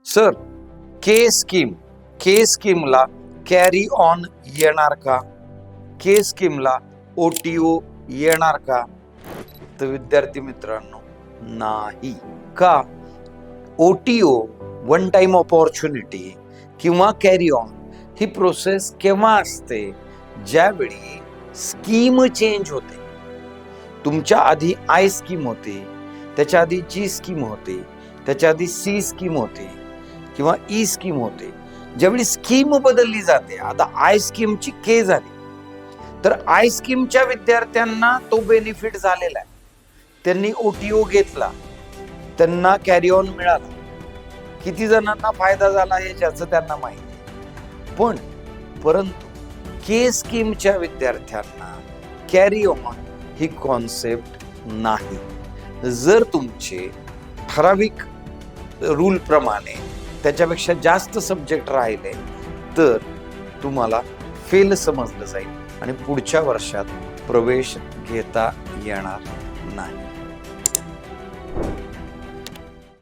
Sir, K स्कीमला carry on येणार का? के स्कीमला ओटीओ येणार का? तर विद्यार्थी मित्रांनो, नाही. का? ओटीओ वन टाइम ऑपॉर्च्युनिटी किंवा कॅरी ऑन ही प्रोसेस केव्हा असते? ज्यावेळी स्कीम चेंज होते. तुमच्या आधी आय स्कीम होती, त्याच्या आधी जी स्कीम होती, त्याच्या आधी सी स्कीम होती किंवा ई स्कीम होते. ज्यावेळी स्कीम बदलली जाते, आता आय स्कीमची के झाली, तर आय स्कीमच्या विद्यार्थ्यांना तो बेनिफिट झालेला आहे. त्यांनी ओटीओ घेतला, त्यांना कॅरी ऑन मिळाला. किती जणांना फायदा झाला हे ज्याचं त्यांना माहिती. पण परंतु के स्कीमच्या विद्यार्थ्यांना कॅरी ऑन ही कॉन्सेप्ट नाही. जर तुमचे ठराविक रूल प्रमाणे त्याच्यापेक्षा जास्त सब्जेक्ट राहिले तर तुम्हाला फेल समजलं जाईल आणि पुढच्या वर्षात प्रवेश घेता येणार नाही.